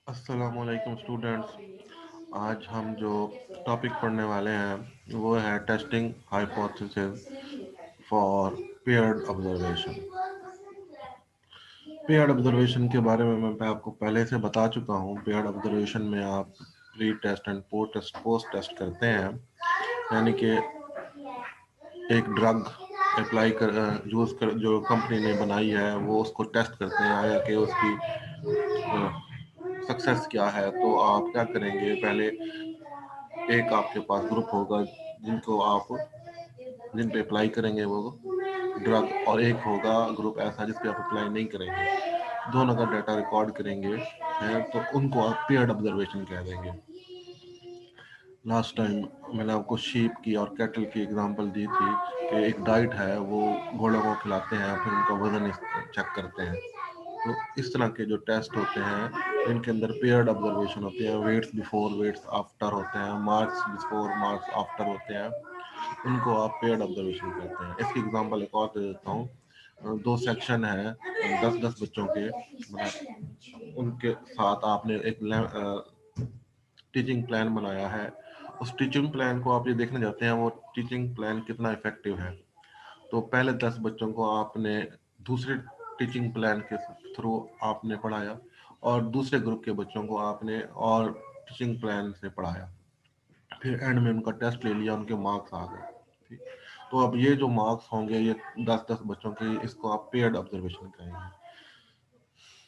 अस्सलामुअलैकुम स्टूडेंट्स। आज हम जो टॉपिक पढ़ने वाले हैं वो है testing hypothesis for paired observation. Paired observation के बारे में मैं आपको पहले से बता चुका हूँ। पेयर्ड ऑब्जर्वेशन में आप pre test and post test करते हैं, यानी कि एक ड्रग अप्लाई कर यूज़ कर जो कंपनी ने बनाई है वो उसको टेस्ट करते हैं या कि उसकी सक्सेस क्या है। तो आप क्या करेंगे, पहले एक आपके पास ग्रुप होगा जिनको आप जिन पे अप्लाई करेंगे वो ड्रग, और एक होगा ग्रुप ऐसा जिस पे आप अप्लाई नहीं करेंगे। दोनों का डाटा रिकॉर्ड करेंगे हैं, तो उनको आप पेयर्ड ऑब्जर्वेशन कह देंगे। लास्ट टाइम मैंने आपको शीप की और कैटल की एग्जांपल दी थी कि एक डाइट है, वो घोड़ों को खिलाते हैं, फिर उनका वजन चेक करते हैं। तो इस तरह के जो टेस्ट होते हैं इनके अंदर पेयर्ड ऑब्जर्वेशन होते हैं। वेट्स बिफोर वेट्स आफ्टर होते हैं, मार्क्स बिफोर मार्क्स आफ्टर होते हैं, उनको आप पेयर्ड ऑब्जर्वेशन कहते हैं। इसकी एग्जांपल एक और दे देता हूँ। दो सेक्शन है 10-10 बच्चों के, मतलब उनके साथ आपने एक टीचिंग प्लान बनाया है। उस टीचिंग प्लान को आप ये देखना चाहते हैं वो टीचिंग प्लान कितना इफेक्टिव है। तो पहले 10 बच्चों को आपने दूसरे टीचिंग प्लान के थ्रू आपने पढ़ाया, और दूसरे ग्रुप के बच्चों को आपने और टीचिंग प्लान से पढ़ाया। फिर एंड में उनका टेस्ट ले लिया, उनके मार्क्स आ गए। ठीक, तो अब ये जो मार्क्स होंगे ये 10-10 बच्चों के, इसको आप पेयर्ड ऑब्जर्वेशन कहेंगे।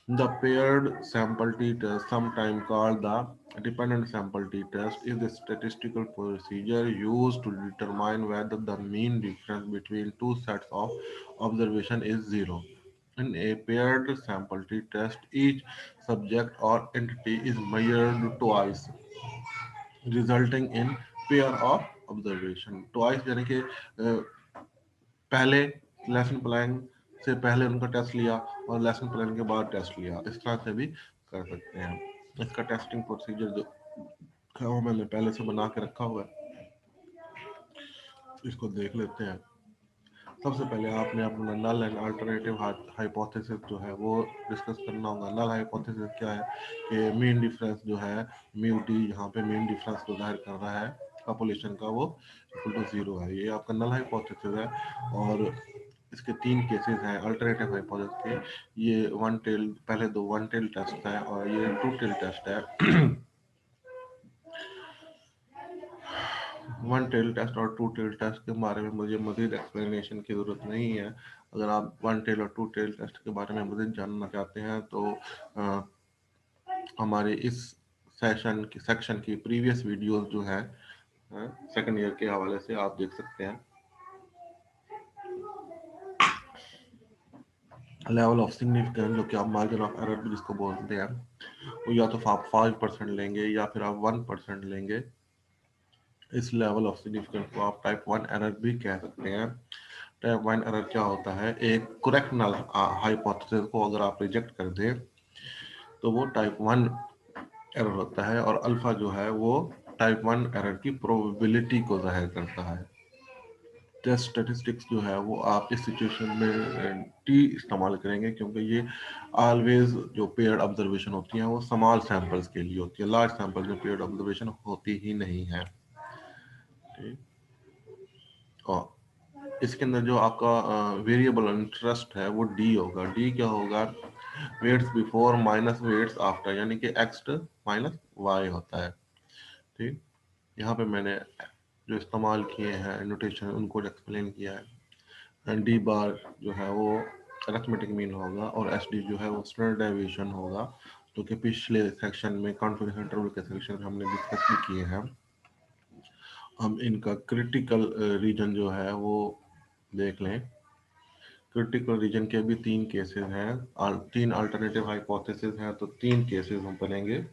The paired sample t-test, sometimes called the dependent sample t-test, is a statistical procedure used to determine whether the mean difference between two sets of observation is zero. In a paired sample t-test, each subject or entity is measured twice, resulting in pair of observation. Twice यानी कि पहले lesson plan से पहले उनका test लिया और lesson plan के बाद टेस्ट लिया, इस तरह से भी कर सकते हैं। इसका टेस्टिंग प्रोसीजर जो है वो मैंने पहले से बना के रखा हुआ है, इसको देख लेते हैं। सबसे पहले आपने अपना नल एंड अल्टरनेटिव हाइपोथेसिस जो है वो डिस्कस करना होगा। नल हाइपोथेसिस क्या है कि मीन डिफरेंस जो है म्यू डी, यहाँ पे मीन डिफरेंस को जाहिर कर रहा है पॉपुलेशन का, वो इक्वल टू जीरो है। ये आपका नल हाइपोथेसिस है। और इसके तीन केसेस हैं अल्टरनेटिव हाइपोथेसिस के। ये वन टेल, पहले दो वन टेल टेस्ट है और ये टू टेल टेस्ट है। वन टेल टेस्ट और टू टेल टेस्ट के बारे में मुझे मजीद एक्सप्लेनेशन की ज़रूरत नहीं है। अगर आप वन टेल और टू टेल टेस्ट के बारे में मजीद जानना चाहते हैं तो हमारे इस सेक्शन की प्रीवियस वीडियोस जो है सेकंड ईयर के हवाले से आप देख सकते हैं। लेवल ऑफ सिग्निफिकेंस, जो कि आप मार्जिन ऑफ एरर भी जिसको बोलते हैं, वो या तो आप 5% लेंगे या फिर आप 1% लेंगे। इस लेवल ऑफ सिग्निफिकेंस को आप टाइप 1 एरर भी कह सकते हैं। टाइप 1 एरर क्या होता है, एक करेक्ट नल हाइपोथेसिस को अगर आप रिजेक्ट कर दें तो वो टाइप 1 एरर होता है, और अल्फा जो है वो टाइप 1 एरर की प्रोबेबिलिटी को जाहिर करता है। टेस्ट स्टैटिस्टिक्स जो है वो आप इस सिचुएशन में टी इस्तेमाल करेंगे, क्योंकि ये ऑलवेज जो पेयर्ड ऑब्जर्वेशन होती हैं वो स्मॉल सैंपल्स के लिए होती है। लार्ज सैंपल्स में पेयर्ड ऑब्जर्वेशन होती ही नहीं है। ठीक, और इसके अंदर जो आपका वेरिएबल इंटरेस्ट है वो डी होगा। डी क्या होगा, weights before minus weights after, यानी कि एक्स माइनस वाई होता है। ठीक, यहाँ पे मैंने जो इस्तेमाल किए हैं नोटेशन उनको एक्सप्लेन किया है। डी बार जो है वो अरिथमेटिक मीन होगा, और एस डी जो है वो स्टैंडर्ड डेविएशन होगा, जो कि पिछले सेक्शन में कॉन्फिडेंस इंटरवल के सेक्शन में हमने डिस्कस भी किए हैं। हम इनका क्रिटिकल रीजन जो है वो देख लें। क्रिटिकल रीजन के भी तीन केसेस हैं, और तीन अल्टरनेटिव हाइपोथेसिस हैं, तो तीन केसेस हम बनेंगे।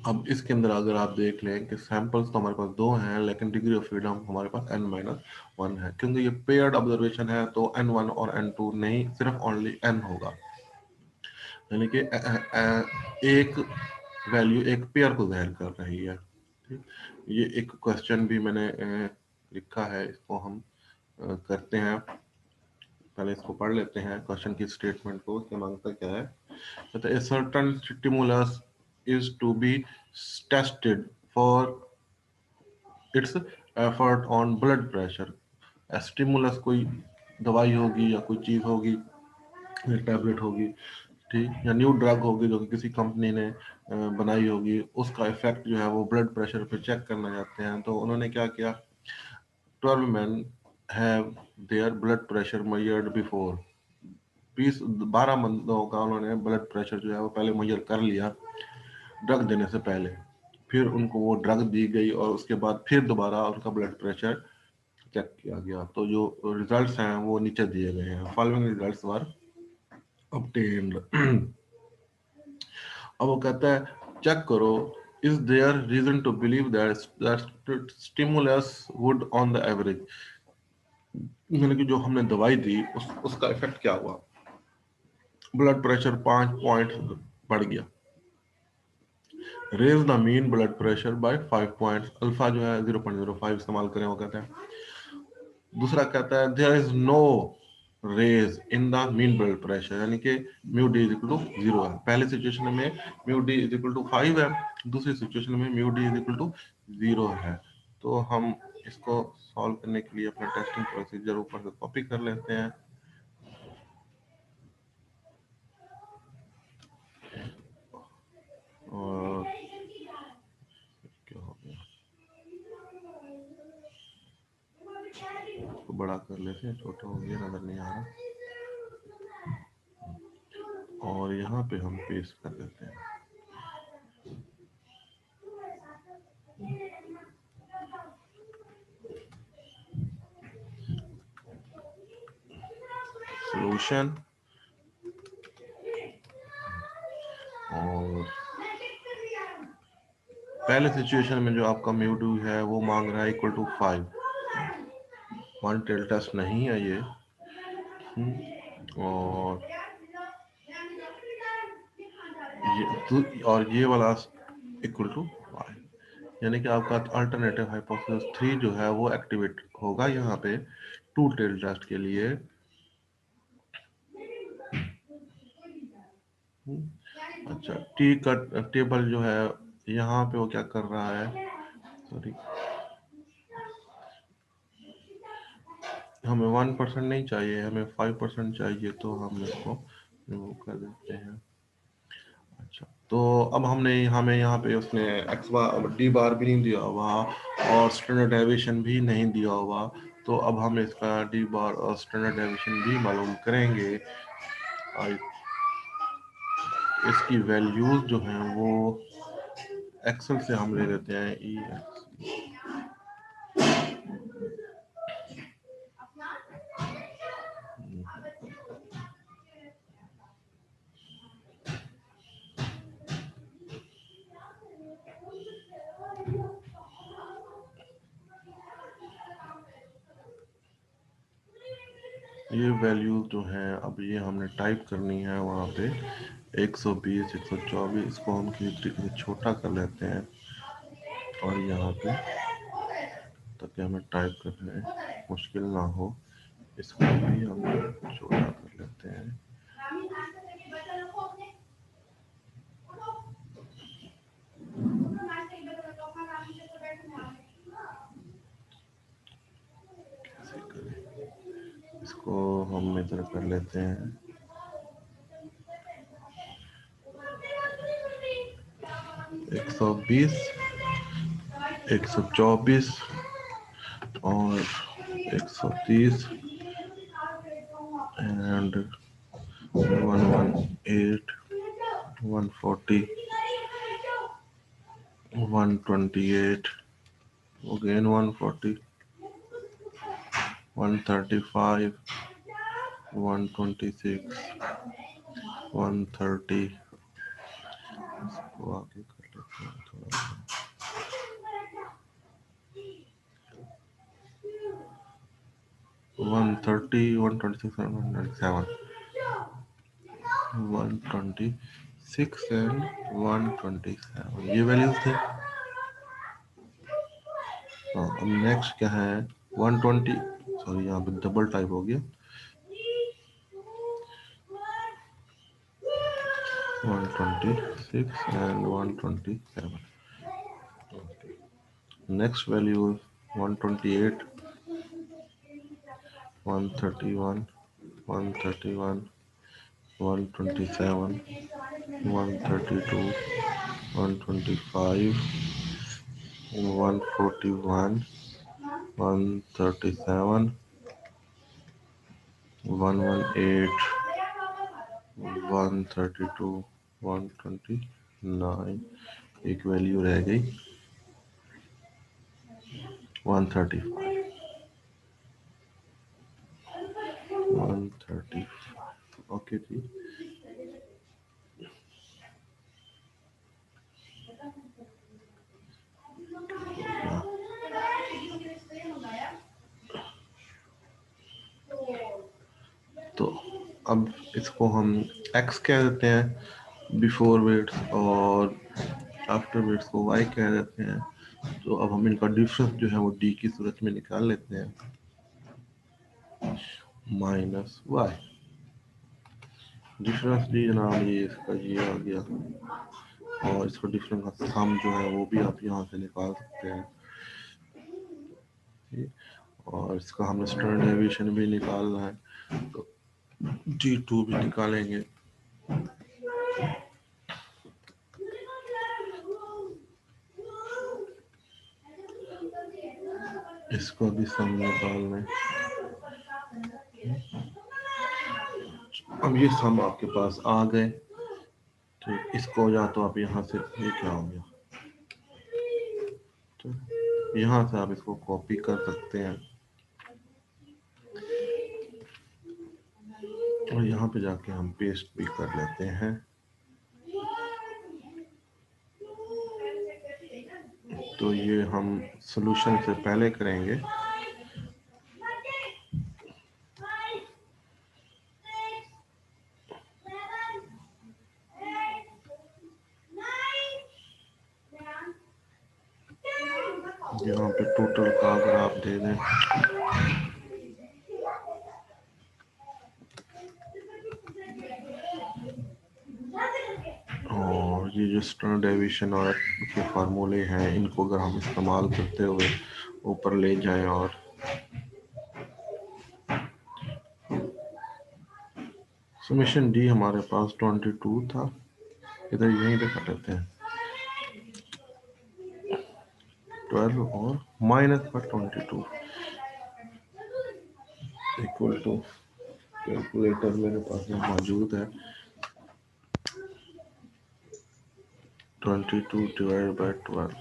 अब इसके अंदर अगर आप देख लें कि सैंपल्स तो हमारे पास दो हैं, लेकिन डिग्री ऑफ फ्रीडम हमारे पास n-1 है, क्योंकि ये पेयर्ड ऑब्जर्वेशन है तो n1 और n2 नहीं, सिर्फ ओनली n होगा। यानी कि एक वैल्यू एक पेयर को जाहिर कर रही है। ठीक? ये एक क्वेश्चन भी मैंने लिखा है, इसको हम करते हैं। पहले इसको पढ़ लेते हैं क्वेश्चन की स्टेटमेंट को, क्या मांगता क्या है। कहता है certain stimulus is to be tested for its effort on blood pressure. Stimulus कोई दवाई होगी या कोई चीज होगी, टैबलेट होगी, ठीक, या न्यू ड्रग होगी जो कि किसी कंपनी ने बनाई होगी, उसका इफेक्ट जो है वो ब्लड प्रेशर पे चेक करना चाहते हैं। तो उन्होंने क्या किया, 12 men have their blood pressure measured before। 12 बंदों का उन्होंने ब्लड प्रेशर जो है वो पहले मेजर कर लिया ड्रग देने से पहले। फिर उनको वो ड्रग दी गई और उसके बाद फिर दोबारा उनका ब्लड प्रेशर चेक किया गया। तो जो रिजल्ट्स हैं वो नीचे दिए गए हैं। Following results were obtained. अब वो कहता है चेक करो, is there reason to believe that stimulus would on the average, यानी कि जो हमने दवाई दी उसका इफेक्ट क्या हुआ। ब्लड प्रेशर 5 पॉइंट बढ़ गया। Raise the mean blood pressure by 5 points, alpha जो है 0.05 इस्तेमाल करें वो कहते हैं। दूसरा कहता है there is no raise in the mean blood pressure, यानी कि mu D is equal to 0 है। पहले सिचुएशन में mu D is equal to 5 है, दूसरी सिचुएशन में mu D is equal to 0 है। तो हम इसको सॉल्व करने के लिए अपना टेस्टिंग प्रोसीजर ऊपर से कॉपी कर लेते हैं। और क्या हो गया, इसको बड़ा कर लेते हैं, छोटा हो गया नजर नहीं आ रहा। और यहाँ पे हम पेस्ट कर देते हैं। सॉल्यूशन, और पहले सिचुएशन में जो आपका म्यू टू है वो मांग रहा है equal to 5। One tail test नहीं है ये। और ये वाला इक्वल टू 5, यानी कि आपका अल्टरनेटिव हाइपोथेसिस 3 जो है वो एक्टिवेट होगा यहाँ पे टू टेल टेस्ट के लिए। अच्छा, टी का टेबल जो है यहाँ पे वो क्या कर रहा है, सॉरी, हमें 1% नहीं चाहिए, हमें 5% चाहिए, तो हम इसको रिमूव कर देते हैं। अच्छा, तो अब हमने हमें यहाँ पे उसने एक्स बार डी बार भी नहीं दिया हुआ और स्टैंडर्ड डेविएशन भी नहीं दिया हुआ। तो अब हम इसका डी बार और स्टैंडर्ड डेविएशन भी मालूम करेंगे। और इसकी वैल्यूज जो हैं वो एक्सेल से हम ले लेते हैं ई एक्स। ये वैल्यू जो है अब ये हमने टाइप करनी है वहाँ पे 120 124, इसको हम किसी छोटा कर लेते हैं और यहाँ पे, ताकि हमें टाइप करने मुश्किल ना हो, इसको भी हम छोटा कर लेते हैं। कैसे करें इसको, हम इधर कर लेते हैं 120 124 और 130 एंड 118 140 128 again 140 135 126 130, इसको आगे कर लेते हैं थोड़ा सा, 130 126 127 126 एंड 127 ये वैल्यूज थे। हाँ, अब नेक्स्ट क्या है 120, सॉरी यहाँ पे डबल टाइप हो गया, 126 and 127. Okay. Next value is 128, 131, 131, 127, 132, 125, 141, 137, 118, 132, 129, एक वैल्यू रह गई 135, 135. ओके जी। तो अब इसको हम x कह देते हैं बिफोर वेट्स और आफ्टर वेट्स को y कह देते हैं। तो अब हम इनका डिफरेंस जो है वो d की सूरत में निकाल लेते हैं, माइनस y। डिफरेंस डी जनाब ये इसका ये आ गया, और इसका डिफरेंस का सम जो है वो भी आप यहाँ से निकाल सकते हैं। और इसका हमने स्टैंडर्ड डेविएशन भी निकालना है, तो d2 भी निकालेंगे। इसको भी सम निकालना है। अब ये सम आपके पास आ गए, तो इसको या तो आप यहाँ से, ये क्या हो गया, तो यहाँ से आप इसको कॉपी कर सकते हैं और यहाँ पे जाके हम पेस्ट भी कर लेते हैं। तो ये हम सॉल्यूशन से पहले करेंगे। यहाँ पे टोटल का अगर आप दे दें, और ये जो स्टैंडर्ड डेविएशन और के फार्मूले हैं इनको अगर हम इस्तेमाल करते हुए ऊपर ले जाएं, और समेशन डी हमारे पास 22 था, इधर यहीं पे कर लेते हैं 12 और माइनस का 22 इक्वल टू, कैलकुलेटर मेरे पास में मौजूद है, 22 डिवाइड बाय 12,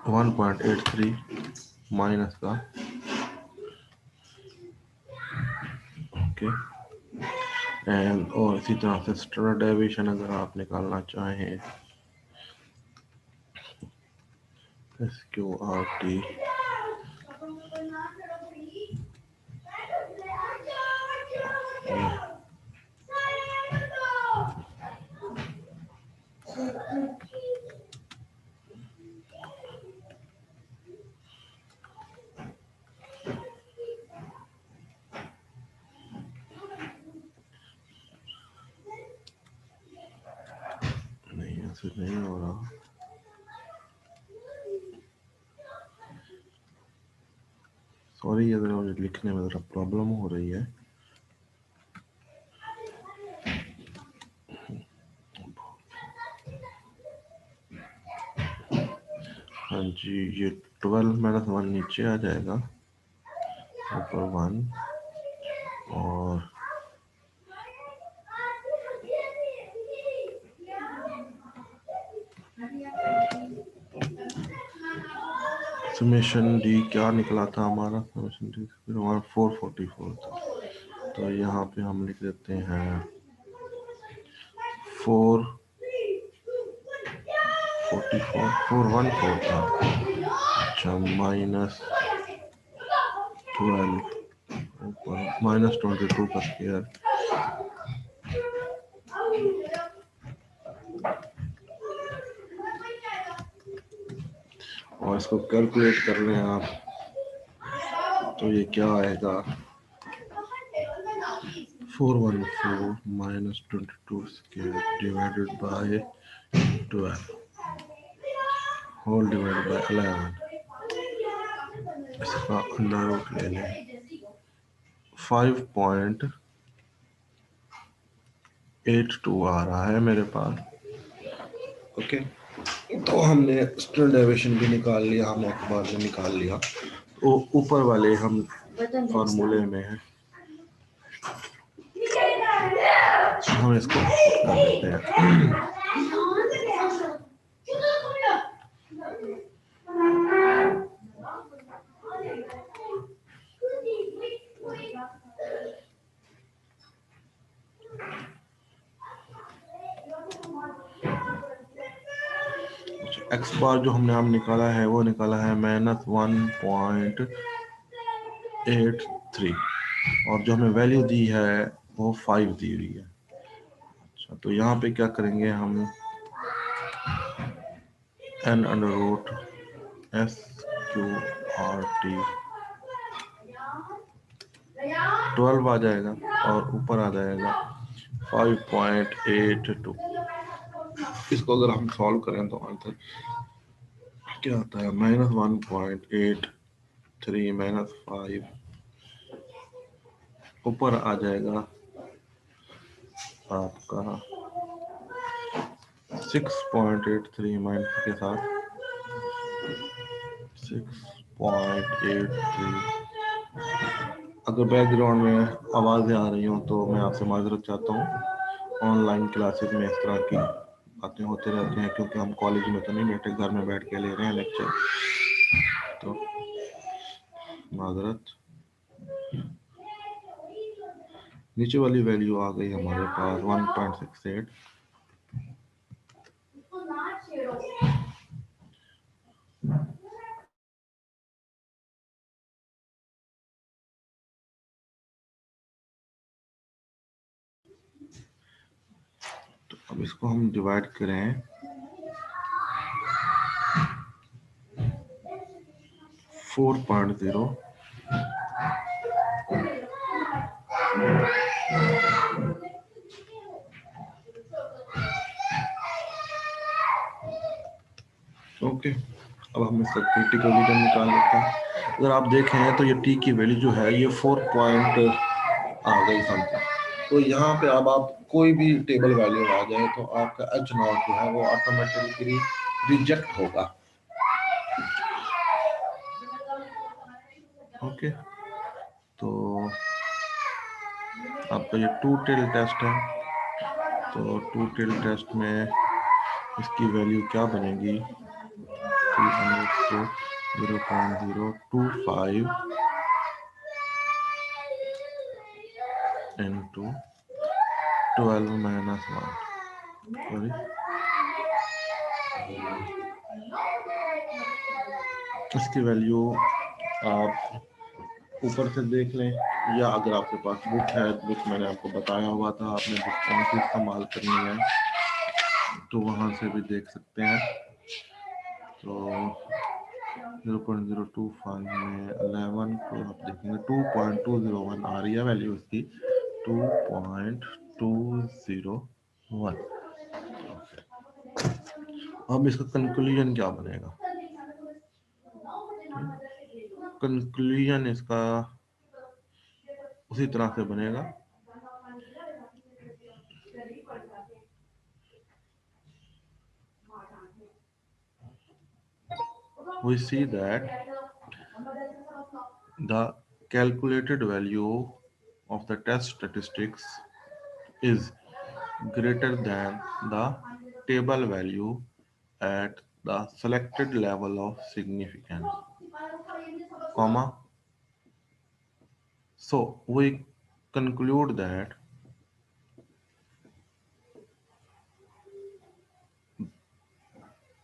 1.83 माइनस का, ओके। एंड और इसी तरह से स्टैंडर्ड डेविएशन अगर आप निकालना चाहें, SQRT नहीं, ऐसे नहीं हो रहा। सॉरी, ये जरा मुझे लिखने में जरा प्रॉब्लम हो रही है। हाँ जी, ये 12 माइनस 1 नीचे आ जाएगा, ऊपर 1, और समेशन डी क्या निकला था हमारा, समेशन डी फिर हमारा 444 था। तो यहाँ पे हम लिख देते हैं 414 था, अच्छा, माइनस 12 ऊपर माइनस 22 का स्क्वायर, और इसको कैलकुलेट कर लें आप, तो ये क्या आएगा 414 minus 22 square divided by 12 whole divided by 11, इसका अंडर रूट ले लें 5.82 आ रहा है मेरे पास। ओके, तो हमने स्टैंडर्ड डेविएशन भी निकाल लिया, हमने अखबार भी निकाल लिया, तो ऊपर वाले हम फॉर्मूले में है, हम इसको कर देते हैं। एक्स बार जो हमने हम निकाला है वो निकाला है -1.83 और जो हमें वैल्यू दी है वो 5 दी हुई है। अच्छा, तो यहाँ पे क्या करेंगे हम n अंडर रूट SQRT 12 आ जाएगा और ऊपर आ जाएगा 5.82। इसको अगर हम सॉल्व करें तो आंसर क्या आता है -1.83 -5 ऊपर आ जाएगा आपका 6.83 माइनस के साथ 6.83। अगर बैकग्राउंड में आवाज़ें आ रही हो तो मैं आपसे माजरत चाहता हूँ। ऑनलाइन क्लासेस में इस तरह की बातें होते रहते हैं क्योंकि हम कॉलेज में तो नहीं बैठे, घर में बैठ के ले रहे हैं लेक्चर, तो माजरत। नीचे वाली वैल्यू आ गई हमारे पास 1.68। तो अब इसको हम डिवाइड करें 4.0 ओके। अब हम इसका क्रिटिकल रिटर्न निकाल लेते हैं। अगर आप देखें तो ये टी की वैल्यू जो है ये 4 पॉइंट आ गई समथिंग, तो यहाँ पे अब आप कोई भी टेबल वैल्यू आ जाए तो आपका एच नॉट जो है वो ऑटोमेटिकली रिजेक्ट होगा। ओके, तो आपका ये टू टेल टेस्ट है, तो टू टेल टेस्ट में इसकी वैल्यू क्या बनेगी 0.025 into 12 minus 1, सॉरी इसकी वैल्यू आप ऊपर से देख लें या अगर आपके पास बुक है, बुक मैंने आपको बताया हुआ था आपने बुक कौन सी इस्तेमाल करनी है तो वहाँ से भी देख सकते हैं। तो 0.025 में 11 को आप देखेंगे 2.201 आ रही है वैल्यू इसकी 2.201। अब इसका कंक्लूजन क्या बनेगा, कंक्लूजन इसका उसी तरह से बनेगा। We see that the calculated value of the test statistics is greater than the table value at the selected level of significance, comma. So we conclude that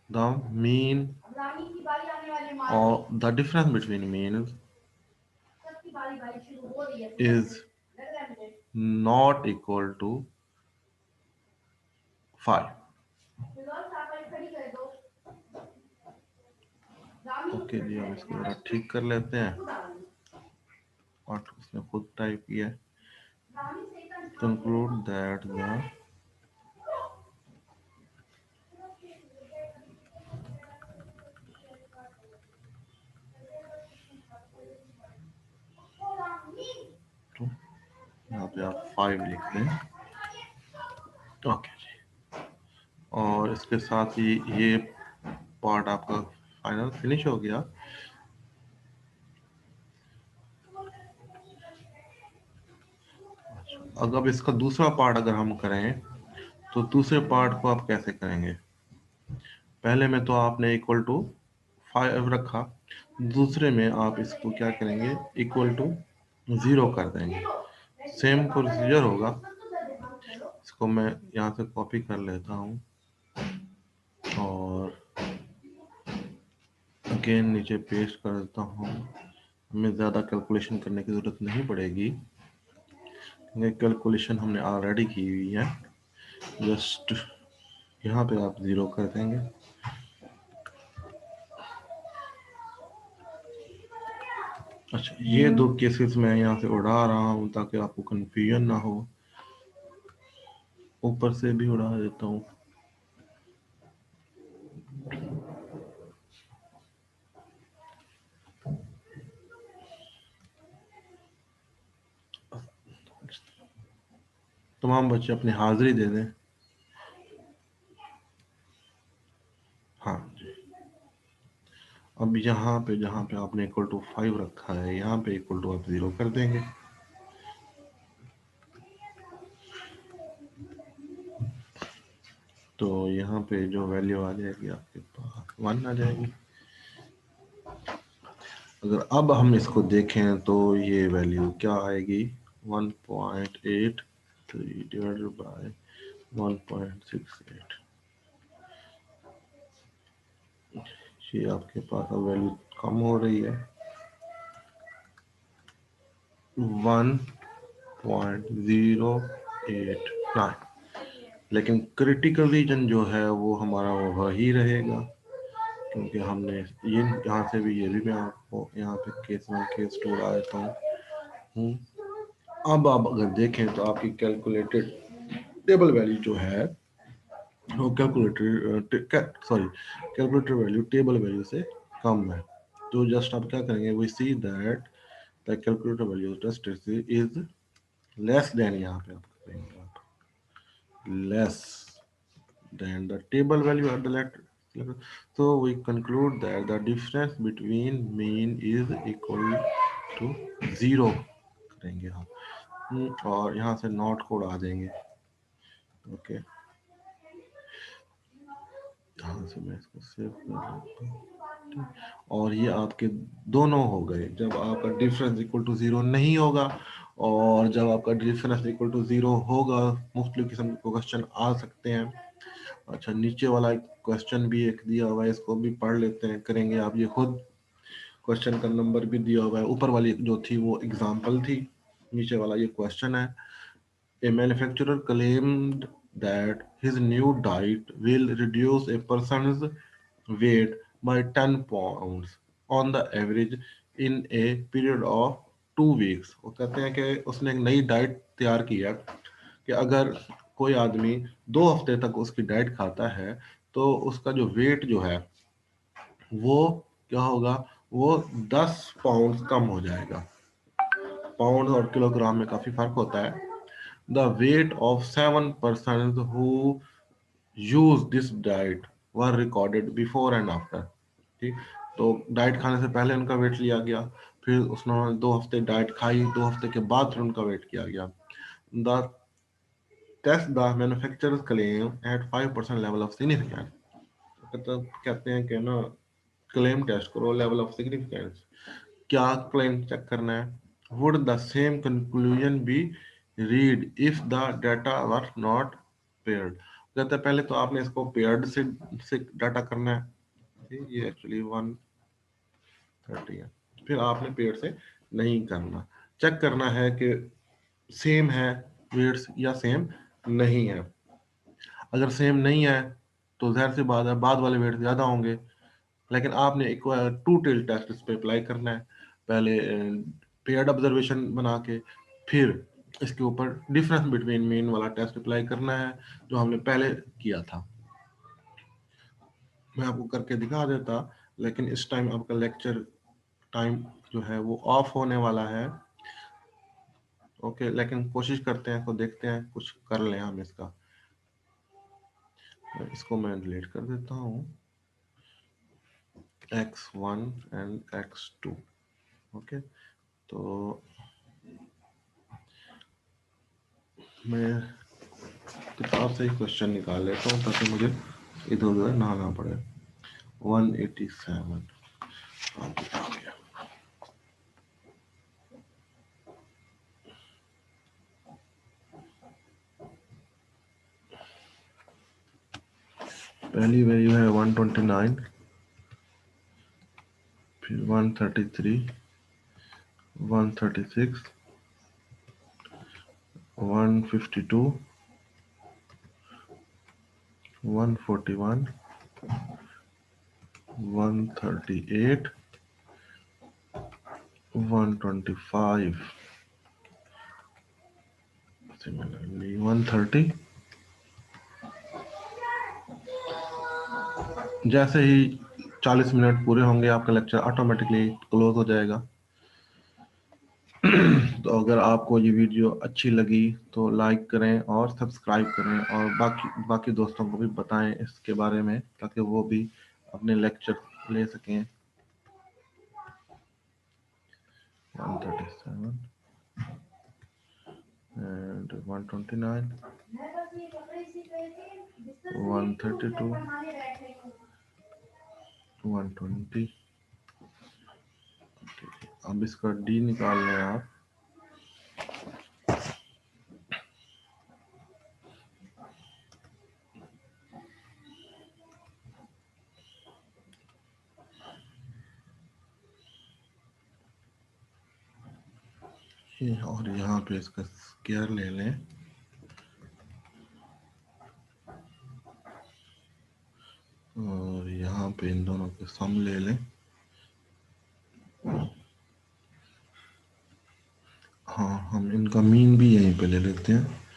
the mean or the difference between means is not equal to 5. Okay जी, हम इसको जरा ठीक कर लेते हैं और उसने खुद टाइप किया है। conclude that the तो यहाँ पे आप 5 लिख दें। ओके जी, और इसके साथ ही ये पार्ट आपका फाइनल फिनिश हो गया। अब इसका दूसरा पार्ट अगर हम करें तो दूसरे पार्ट को आप कैसे करेंगे? पहले में तो आपने इक्वल टू 5 रखा, दूसरे में आप इसको क्या करेंगे, इक्वल टू 0 कर देंगे। सेम प्रोसीजर होगा। इसको मैं यहाँ से कॉपी कर लेता हूँ और अगेन नीचे पेस्ट कर देता हूँ। हमें ज़्यादा कैलकुलेशन करने की ज़रूरत नहीं पड़ेगी, कैलकुलेशन हमने ऑलरेडी की हुई है। जस्ट यहाँ पे आप 0 कर देंगे। अच्छा, ये 2 केसेस मैं यहाँ से उड़ा रहा हूँ ताकि आपको कंफ्यूजन ना हो। ऊपर से भी उड़ा देता हूँ। तमाम बच्चे अपनी हाजिरी दे दें। हाँ जी, अब यहाँ पे जहाँ पे आपने इक्वल टू 5 रखा है, यहाँ पे इक्वल टू आप 0 कर देंगे। तो यहाँ पे जो वैल्यू आ जाएगी आपके पास 1 आ जाएगी। अगर अब हम इसको देखें तो ये वैल्यू क्या आएगी, 1.83 डिवाइडेड बाय 1.68। ये आपके पास अब वैल्यू कम हो रही है, 1.089। लेकिन क्रिटिकल रीजन जो है वो हमारा वही रहेगा, क्योंकि हमने ये यहाँ से भी, ये भी मैं आपको यहाँ पे केस 1 केस 2 आ देता हूँ। अब आप अगर देखें तो आपकी कैलकुलेटेड टेबल वैल्यू जो है वो कैलकुलेटर वैल्यू टेबल वैल्यू से कम है। तो जस्ट आप क्या करेंगे, we see that the calculator value test is less than, यहाँ पे आप करेंगे आप less than the table value at the left. So we conclude that the difference between mean is equal to 0 करेंगे हम। और यहाँ से नॉट कोड आ देंगे। ओके, यहाँ से मैं इसको सेव कर लेता हूँ। और ये आपके दोनों हो गए। जब आपका डिफरेंस इक्वल टू 0 नहीं होगा और जब आपका डिफरेंस इक्वल टू 0 होगा, मुख्तलिफ किस्म के क्वेश्चन आ सकते हैं। अच्छा, नीचे वाला क्वेश्चन भी एक दिया हुआ है, इसको भी पढ़ लेते हैं, करेंगे आप ये खुद। क्वेश्चन का नंबर भी दिया हुआ है, ऊपर वाली जो थी वो एग्जाम्पल थी, नीचे वाला ये क्वेश्चन है। A manufacturer claimed that his new diet will reduce a person's weight by 10 pounds on the average in a period of 2 weeks। वो कहते हैं कि उसने एक नई डाइट तैयार की है कि अगर कोई आदमी 2 हफ्ते तक उसकी डाइट खाता है तो उसका जो वेट जो है वो क्या होगा, वो 10 पाउंड कम हो जाएगा। पाउंड और किलोग्राम में काफी फर्क होता है। The weight of 7 persons who used this diet were recorded before and after। ठीक, तो डाइट खाने से पहले उनका वेट लिया गया, फिर उसने 2 हफ्ते डाइट खाई, 2 हफ्ते के बाद फिर उनका वेट किया गया। The test the manufacturers claim at 5% level of significance. मतलब कहते हैं कि ना, क्लेम टेस्ट करो लेवल ऑफ सिग्निफिकेंस। क्या क्लेम चेक करना है, would the same conclusion be read if the data were not paired. कहते हैं पहले तो आपने इसको पेयर्ड से डाटा करना है, ये एक्चुअली 130 है। फिर आपने पेयर्ड से नहीं करना, चेक करना है कि सेम है वेट्स या सेम नहीं है। अगर सेम नहीं है तो जाहिर सी बात है बाद वाले वेट ज्यादा होंगे। लेकिन आपने एक टू टेल टेस्ट इस पे अप्लाई करना है, पहले पेयर्ड ऑब्जर्वेशन बना के, फिर इसके ऊपर डिफरेंस बिटवीन मीन वाला टेस्ट अप्लाई करना है जो हमने पहले किया था। मैं आपको करके दिखा देता, लेकिन इस टाइम आपका लेक्चर टाइम जो है वो ऑफ होने वाला है। ओके, लेकिन कोशिश करते हैं, तो देखते हैं कुछ कर लें हम इसका। इसको मैं डिलीट कर देता हूँ, x1 एंड x2। ओके, तो मैं किताब से ही क्वेश्चन निकाल लेता हूँ ताकि मुझे इधर उधर ना आना पड़े। 187 आ गया। पहली वैल्यू है 129, फिर 133, 136, 152, 141, 138, 125, similarly 130। जैसे ही 40 मिनट पूरे होंगे आपका लेक्चर ऑटोमेटिकली क्लोज हो जाएगा। तो अगर आपको ये वीडियो अच्छी लगी तो लाइक करें और सब्सक्राइब करें, और बाकी बाकी दोस्तों को भी बताएं इसके बारे में ताकि वो भी अपने लेक्चर ले सकें। 137 and 129, 132, 120। अब इसका डी निकाल लें आप। और यहाँ पे इसका स्क्वायर ले लें, और यहाँ पे इन दोनों के सम ले लें। हाँ, हम इनका मीन भी यहीं पे ले लेते हैं।